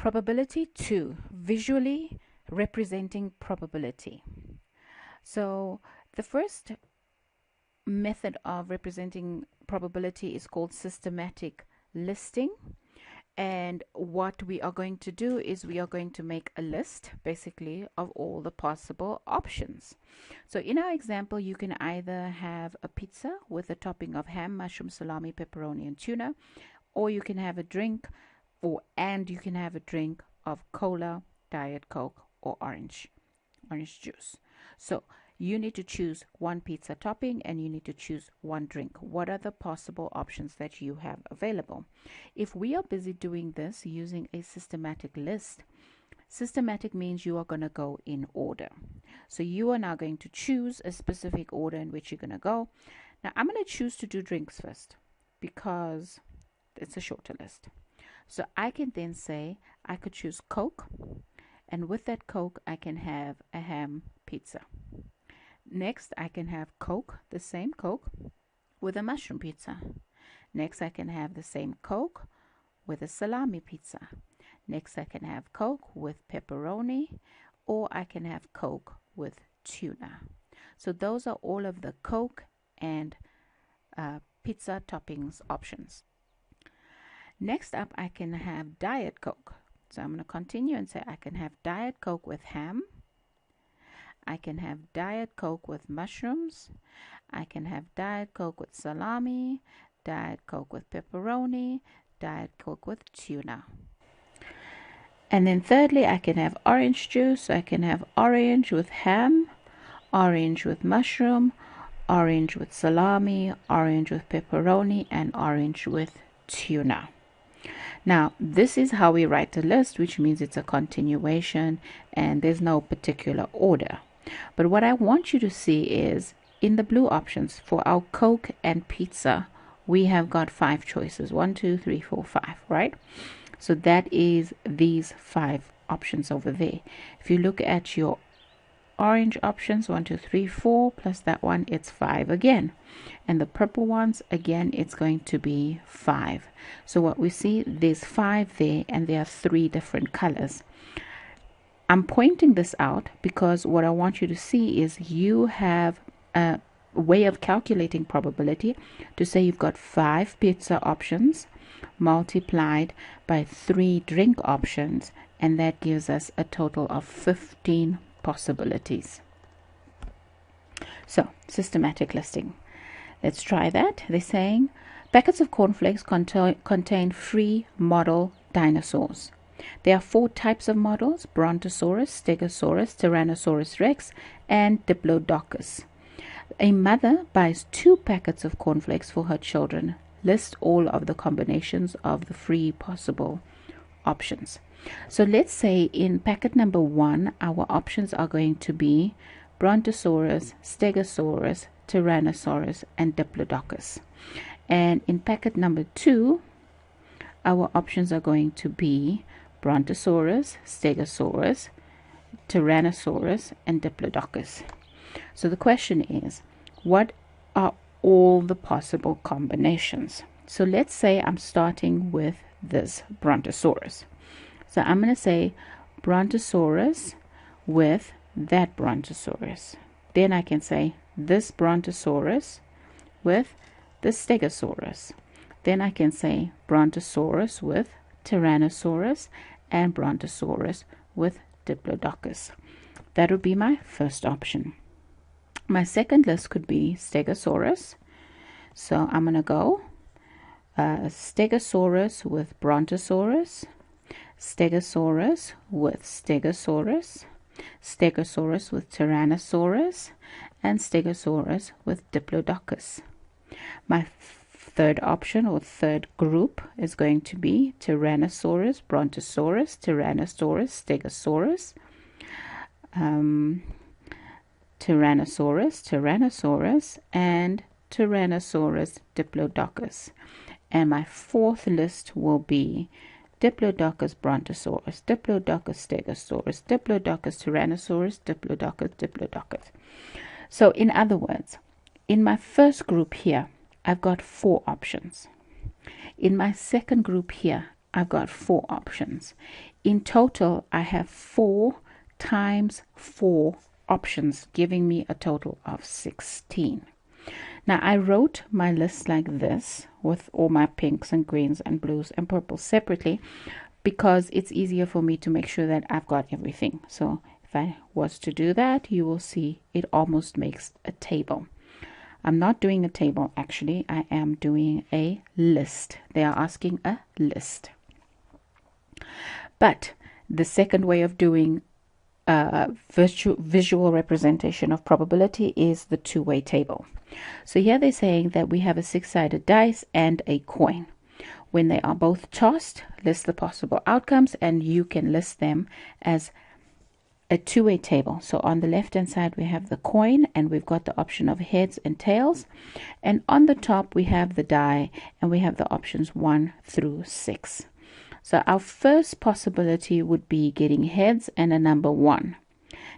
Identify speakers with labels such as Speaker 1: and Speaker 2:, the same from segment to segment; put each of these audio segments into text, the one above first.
Speaker 1: Probability 2, visually representing probability. So the first method of representing probability is called systematic listing. And what we are going to do is we are going to make a list basically of all the possible options. So in our example, you can either have a pizza with a topping of ham, mushroom, salami, pepperoni, and tuna, or you can have a drink, and you can have a drink of cola, diet coke, or orange juice. So you need to choose one pizza topping and you need to choose one drink. What are the possible options that you have available? If we are busy doing this using a systematic list, systematic means you are going to go in order. So you are now going to choose a specific order in which you're going to go. Now I'm going to choose to do drinks first because it's a shorter list. So I can then say I could choose Coke, and with that Coke I can have a ham pizza. Next, I can have Coke, the same Coke, with a mushroom pizza. Next, I can have the same Coke with a salami pizza. Next, I can have Coke with pepperoni, or I can have Coke with tuna. So those are all of the Coke and pizza toppings options. Next up, I can have Diet Coke. So I'm going to continue and say I can have Diet Coke with ham. I can have Diet Coke with mushrooms. I can have Diet Coke with salami, Diet Coke with pepperoni, Diet Coke with tuna. And then thirdly, I can have orange juice. I can have orange with ham, orange with mushroom, orange with salami, orange with pepperoni, and orange with tuna. Now, this is how we write a list, which means it's a continuation and there's no particular order. But what I want you to see is in the blue options for our Coke and pizza, we have got 5 choices. 1, 2, 3, 4, 5, right? So that is these 5 options over there. If you look at your orange options, 1, 2, 3, 4, plus that one, it's 5 again. And the purple ones, again, it's going to be 5. So what we see, there's 5 there, and there are 3 different colors. I'm pointing this out because what I want you to see is you have a way of calculating probability to say you've got 5 pizza options multiplied by 3 drink options, and that gives us a total of 15 possibilities. So, systematic listing. Let's try that. They're saying packets of cornflakes contain free model dinosaurs. There are 4 types of models: Brontosaurus, Stegosaurus, Tyrannosaurus rex, and Diplodocus. A mother buys 2 packets of cornflakes for her children. List all of the combinations of the free possible options. So let's say in packet number 1, our options are going to be Brontosaurus, Stegosaurus, Tyrannosaurus, and Diplodocus. And in packet number 2, our options are going to be Brontosaurus, Stegosaurus, Tyrannosaurus, and Diplodocus. So the question is, what are all the possible combinations? So let's say I'm starting with this Brontosaurus. So I'm going to say Brontosaurus with that Brontosaurus. Then I can say this Brontosaurus with the Stegosaurus. Then I can say Brontosaurus with Tyrannosaurus and Brontosaurus with Diplodocus. That would be my first option. My second list could be Stegosaurus. So I'm going to go Stegosaurus with Brontosaurus, Stegosaurus with Stegosaurus, Stegosaurus with Tyrannosaurus, and Stegosaurus with Diplodocus. My third option or third group is going to be Tyrannosaurus, Brontosaurus, Tyrannosaurus, Stegosaurus, Tyrannosaurus, and Tyrannosaurus Diplodocus. And my fourth list will be Diplodocus Brontosaurus, Diplodocus Stegosaurus, Diplodocus Tyrannosaurus, Diplodocus. So in other words, in my first group here, I've got 4 options. In my second group here, I've got 4 options. In total, I have 4 times 4 options, giving me a total of 16. Now, I wrote my list like this with all my pinks and greens and blues and purples separately because it's easier for me to make sure that I've got everything. So if I was to do that, you will see it almost makes a table. I'm not doing a table, actually. I am doing a list. They are asking a list. But the second way of doing visual representation of probability is the two-way table. So here they're saying that we have a 6-sided dice and a coin. When they are both tossed, list the possible outcomes, and you can list them as a two-way table. So on the left hand side we have the coin, and we've got the option of heads and tails, and on the top we have the die, and we have the options 1 through 6. So our first possibility would be getting heads and a number 1.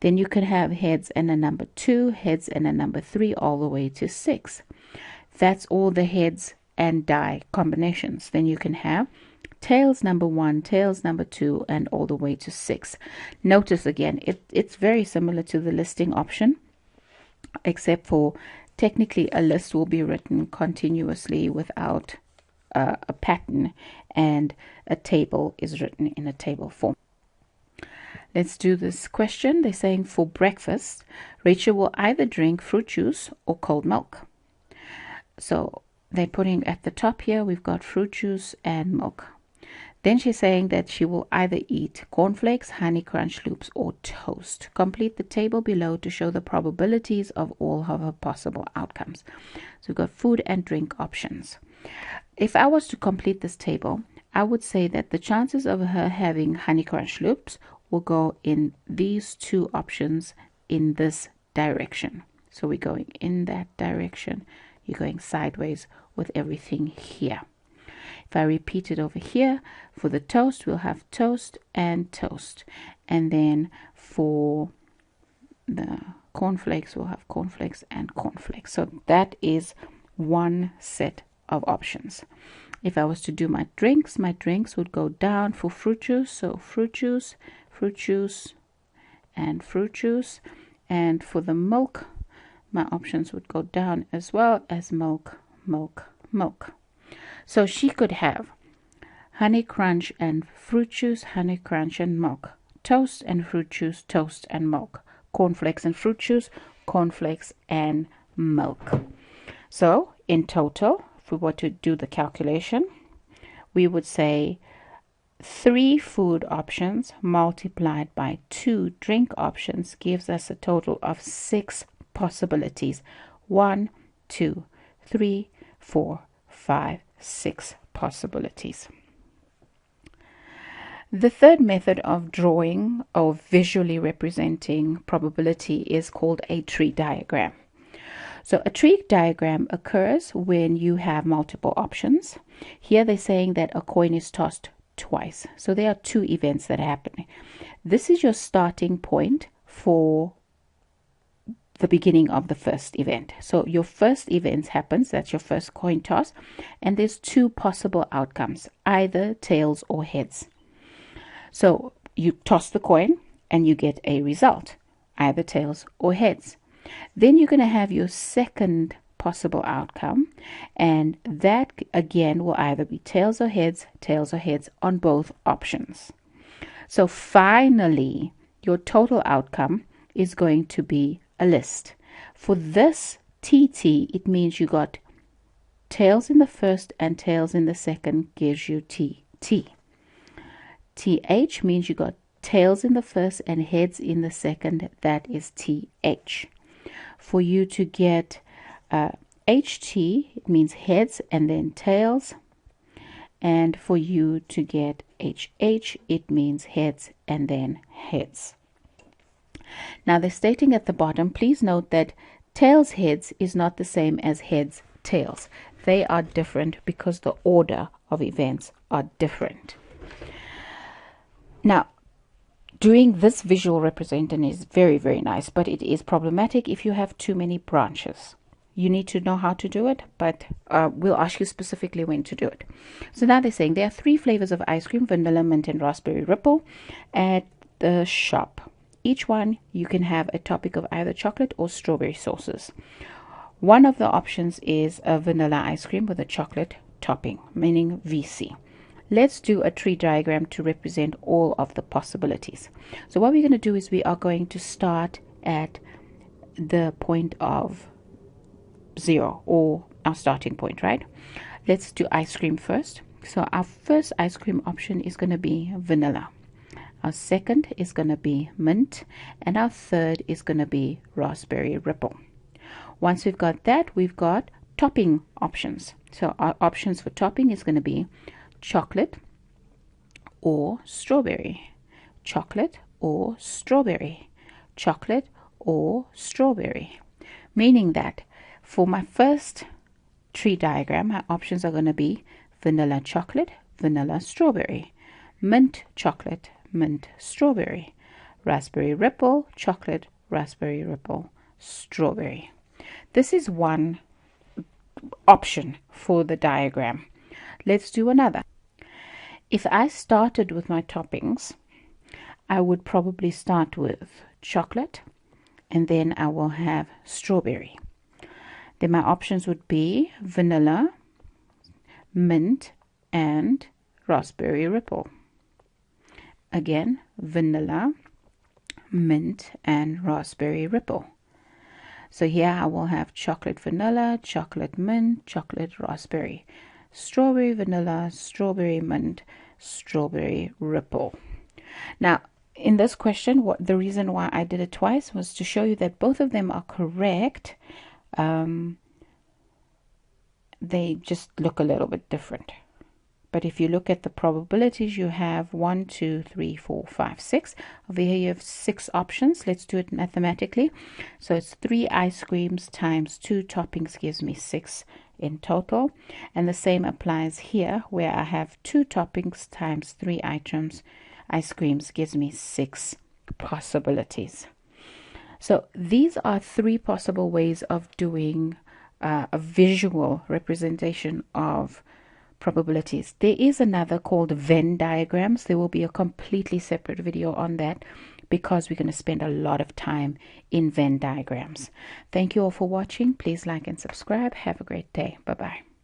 Speaker 1: Then you could have heads and a number 2, heads and a number 3, all the way to 6. That's all the heads and die combinations. Then you can have tails number 1, tails number 2, and all the way to 6. Notice again, it's very similar to the listing option, except for technically a list will be written continuously without a pattern, and a table is written in a table form. Let's do this question. They're saying for breakfast, Rachel will either drink fruit juice or cold milk. So they're putting at the top here, we've got fruit juice and milk. Then she's saying that she will either eat cornflakes, Honey Crunch Loops, or toast. Complete the table below to show the probabilities of all of her possible outcomes. So we've got food and drink options. If I was to complete this table, I would say that the chances of her having Honey Crunch Loops will go in these two options in this direction. So we're going in that direction. You're going sideways with everything here. If I repeat it over here, for the toast, we'll have toast and toast. And then for the cornflakes, we'll have cornflakes and cornflakes. So that is one set of options. If I was to do my drinks would go down for fruit juice. So fruit juice, and fruit juice. And for the milk, my options would go down as well as milk, milk, milk. So she could have Honey Crunch and fruit juice, Honey Crunch and milk, toast and fruit juice, toast and milk, cornflakes and fruit juice, cornflakes and milk. So in total, if we were to do the calculation, we would say 3 food options multiplied by 2 drink options gives us a total of 6 possibilities. 1, 2, 3, 4, 5, 6 possibilities. The third method of drawing or visually representing probability is called a tree diagram. So a tree diagram occurs when you have multiple options. Here they're saying that a coin is tossed twice. So there are 2 events that happen. This is your starting point for the beginning of the first event. So your first event happens, that's your first coin toss, and there's 2 possible outcomes, either tails or heads. So you toss the coin and you get a result, either tails or heads. Then you're going to have your second possible outcome, and that again will either be tails or heads on both options. So finally, your total outcome is going to be a list. For this TT, it means you got tails in the first and tails in the second, gives you TT. TH means you got tails in the first and heads in the second, that is TH. For you to get HT, it means heads and then tails. And for you to get HH, it means heads and then heads. Now they're stating at the bottom, please note that tails heads is not the same as heads tails. They are different because the order of events are different. Now, doing this visual representation is very, very nice, but it is problematic if you have too many branches. You need to know how to do it, but we'll ask you specifically when to do it. So now they're saying there are 3 flavors of ice cream: vanilla, mint, and raspberry ripple at the shop. Each one you can have a topping of either chocolate or strawberry sauces. One of the options is a vanilla ice cream with a chocolate topping, meaning VC. Let's do a tree diagram to represent all of the possibilities. So what we're going to do is we are going to start at the point of 0, or our starting point, right? Let's do ice cream first. So our first ice cream option is going to be vanilla. Our second is going to be mint, and our third is going to be raspberry ripple. Once we've got that, we've got topping options. So our options for topping is going to be chocolate or strawberry, chocolate or strawberry, chocolate or strawberry. Meaning that for my first tree diagram, my options are going to be vanilla chocolate, vanilla strawberry, mint chocolate, mint strawberry, raspberry ripple, chocolate, raspberry ripple, strawberry. This is one option for the diagram. Let's do another. If I started with my toppings, I would probably start with chocolate, and then I will have strawberry. Then my options would be vanilla, mint, and raspberry ripple. Again, vanilla, mint, and raspberry ripple. So here I will have chocolate vanilla, chocolate mint, chocolate raspberry, strawberry vanilla, strawberry mint, strawberry ripple. Now, in this question, the reason why I did it twice was to show you that both of them are correct. They just look a little bit different. But if you look at the probabilities, you have 1, 2, 3, 4, 5, 6. Over here you have 6 options. Let's do it mathematically. So it's 3 ice creams times 2 toppings gives me 6 in total. And the same applies here, where I have 2 toppings times 3 ice creams gives me 6 possibilities. So these are 3 possible ways of doing a visual representation of probabilities. There is another called Venn diagrams. There will be a completely separate video on that, because we're going to spend a lot of time in Venn diagrams. Thank you all for watching. Please like and subscribe. Have a great day. Bye-bye.